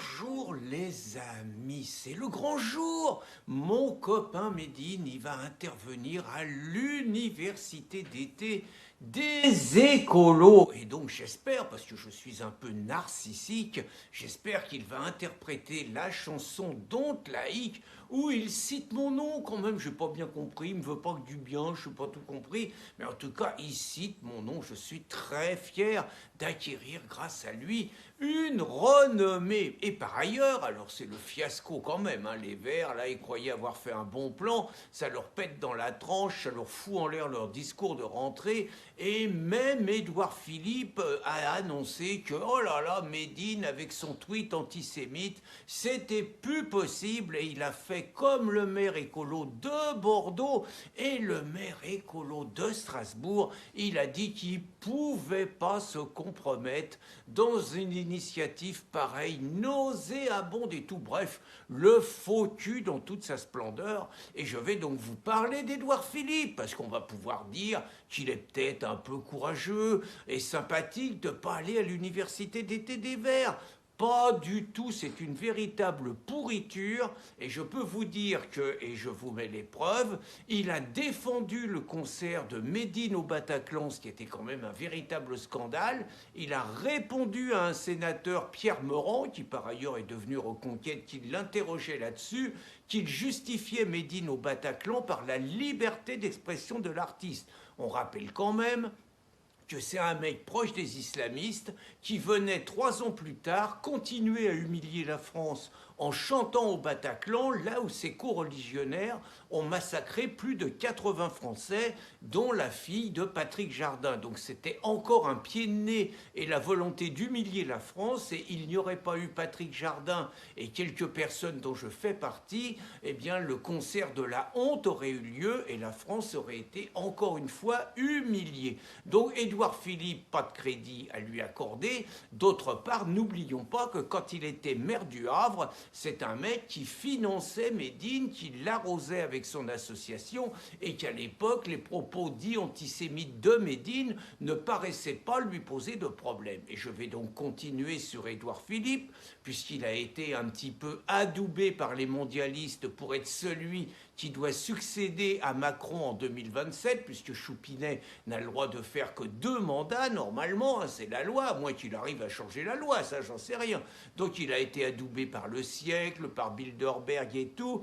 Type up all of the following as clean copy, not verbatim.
Bonjour les amis, c'est le grand jour. Mon copain Médine, il va intervenir à l'université d'été des écolos. Et donc j'espère, parce que je suis un peu narcissique, j'espère qu'il va interpréter la chanson Don't Laïque où il cite mon nom quand même. J'ai pas bien compris, il me veut pas que du bien, je n'ai pas tout compris. Mais en tout cas, il cite mon nom. Je suis très fier d'acquérir grâce à lui une renommée. Et par ailleurs, alors c'est le fiasco quand même, hein, les Verts, là, ils croyaient avoir fait un bon plan, ça leur pète dans la tranche, ça leur fout en l'air leur discours de rentrée, et même Édouard Philippe a annoncé que, oh là là, Médine, avec son tweet antisémite, c'était plus possible, et il a fait comme le maire écolo de Bordeaux et le maire écolo de Strasbourg, il a dit qu'il pouvait pas se compromettre dans une initiative pareille, nauséabonde et tout. Bref, le faux cul dans toute sa splendeur. Et je vais donc vous parler d'Édouard Philippe, parce qu'on va pouvoir dire qu'il est peut-être un peu courageux et sympathique de ne pas aller à l'université d'été des Verts. Pas du tout, c'est une véritable pourriture et je peux vous dire que, et je vous mets les preuves, il a défendu le concert de Médine au Bataclan, ce qui était quand même un véritable scandale. Il a répondu à un sénateur, Pierre Meurant, qui par ailleurs est devenu Reconquête, qui l'interrogeait là-dessus, qu'il justifiait Médine au Bataclan par la liberté d'expression de l'artiste. On rappelle quand même que c'est un mec proche des islamistes qui venait 3 ans plus tard continuer à humilier la France en chantant au Bataclan, là où ses co-religionnaires ont massacré plus de 80 Français, dont la fille de Patrick Jardin. Donc c'était encore un pied de nez et la volonté d'humilier la France, et il n'y aurait pas eu Patrick Jardin et quelques personnes dont je fais partie, eh bien le concert de la honte aurait eu lieu et la France aurait été encore une fois humiliée. Donc Édouard Philippe, pas de crédit à lui accorder. D'autre part, n'oublions pas que quand il était maire du Havre, c'est un mec qui finançait Médine, qui l'arrosait avec son association, et qu'à l'époque, les propos dits antisémites de Médine ne paraissaient pas lui poser de problème. Et je vais donc continuer sur Édouard Philippe, puisqu'il a été un petit peu adoubé par les mondialistes pour être celui qui doit succéder à Macron en 2027, puisque Choupinet n'a le droit de faire que 2 mandats, normalement, hein, c'est la loi, à moins qu'il arrive à changer la loi, ça j'en sais rien. Donc il a été adoubé par Le Siècle, par Bilderberg et tout.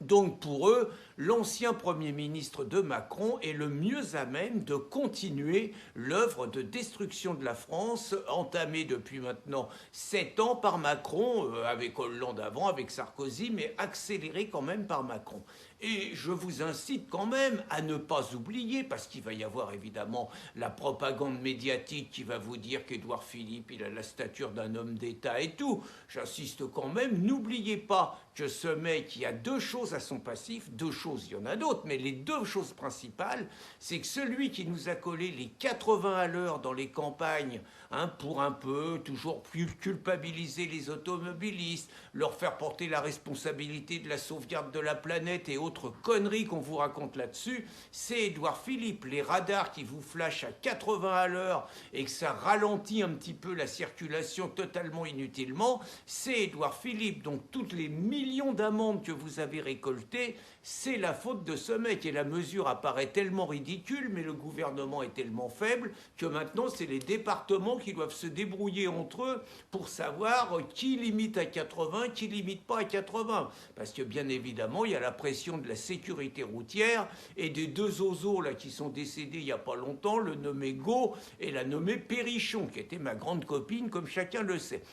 Donc pour eux, l'ancien Premier ministre de Macron est le mieux à même de continuer l'œuvre de destruction de la France entamée depuis maintenant 7 ans par Macron, avec Hollande avant, avec Sarkozy, mais accélérée quand même par Macron. Et je vous incite quand même à ne pas oublier, parce qu'il va y avoir évidemment la propagande médiatique qui va vous dire qu'Édouard Philippe, il a la stature d'un homme d'État et tout. J'insiste quand même, n'oubliez pas que ce mec, il y a 2 choses à son passif, 2 choses, il y en a d'autres, mais les 2 choses principales, c'est que celui qui nous a collé les 80 à l'heure dans les campagnes, hein, pour un peu, toujours plus culpabiliser les automobilistes, leur faire porter la responsabilité de la sauvegarde de la planète et autres conneries qu'on vous raconte là-dessus, c'est Édouard Philippe. Les radars qui vous flashent à 80 à l'heure et que ça ralentit un petit peu la circulation totalement inutilement, c'est Édouard Philippe. Donc toutes les millions d'amendes que vous avez récoltées, c'est la faute de ce mec. Et la mesure apparaît tellement ridicule, mais le gouvernement est tellement faible que maintenant c'est les départements qui doivent se débrouiller entre eux pour savoir qui limite à 80, qui limite pas à 80. Parce que bien évidemment, il y a la pression de la sécurité routière et des 2 oiseaux là qui sont décédés il n'y a pas longtemps, le nommé Go et la nommée Perrichon, qui était ma grande copine, comme chacun le sait.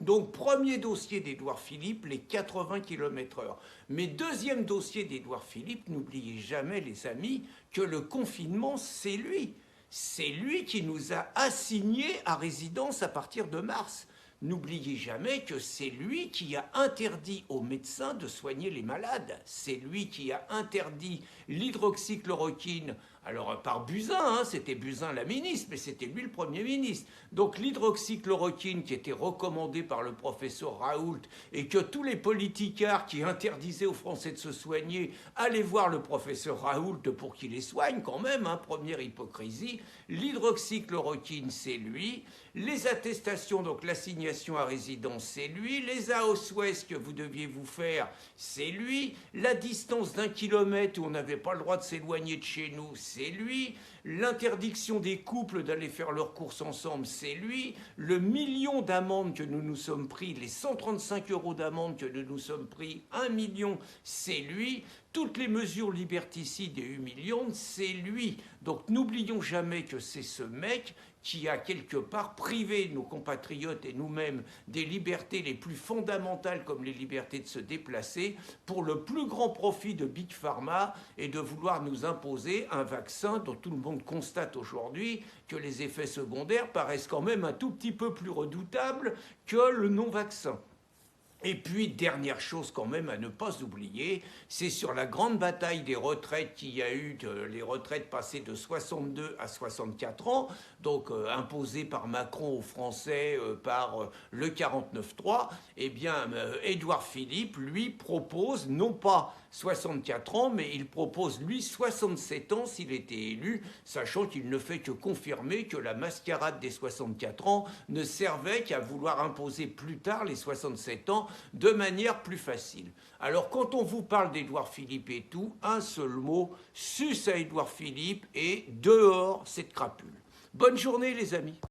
Donc, premier dossier d'Édouard Philippe, les 80 km/h. Mais deuxième dossier d'Édouard Philippe, n'oubliez jamais, les amis, que le confinement, c'est lui. C'est lui qui nous a assignés à résidence à partir de mars. N'oubliez jamais que c'est lui qui a interdit aux médecins de soigner les malades. C'est lui qui a interdit l'hydroxychloroquine Alors par Buzyn, hein, c'était Buzyn la ministre, mais c'était lui le Premier ministre. Donc l'hydroxychloroquine qui était recommandée par le professeur Raoult et que tous les politicards qui interdisaient aux Français de se soigner allaient voir le professeur Raoult pour qu'il les soigne quand même, hein, première hypocrisie. L'hydroxychloroquine, c'est lui. Les attestations, donc l'assignation à résidence, c'est lui. Les AOSWES que vous deviez vous faire, c'est lui. La distance d'1 kilomètre où on n'avait pas le droit de s'éloigner de chez nous, c'est lui. L'interdiction des couples d'aller faire leurs courses ensemble, c'est lui. Le million d'amendes que nous nous sommes pris, les 135 € d'amende que nous nous sommes pris, 1 million, c'est lui. Toutes les mesures liberticides et humiliantes, c'est lui. Donc n'oublions jamais que c'est ce mec qui a quelque part privé nos compatriotes et nous-mêmes des libertés les plus fondamentales comme les libertés de se déplacer pour le plus grand profit de Big Pharma et de vouloir nous imposer un vaccin dont tout le monde constate aujourd'hui que les effets secondaires paraissent quand même un tout petit peu plus redoutables que le non-vaccin. Et puis, dernière chose quand même à ne pas oublier, c'est sur la grande bataille des retraites qu'il y a eu, les retraites passées de 62 à 64 ans, donc imposées par Macron aux Français par le 49-3, eh bien, Édouard Philippe, lui, propose non pas 64 ans, mais il propose, lui, 67 ans s'il était élu, sachant qu'il ne fait que confirmer que la mascarade des 64 ans ne servait qu'à vouloir imposer plus tard les 67 ans de manière plus facile. Alors quand on vous parle d'Édouard Philippe et tout, un seul mot, sus à Édouard Philippe et dehors cette crapule. Bonne journée les amis.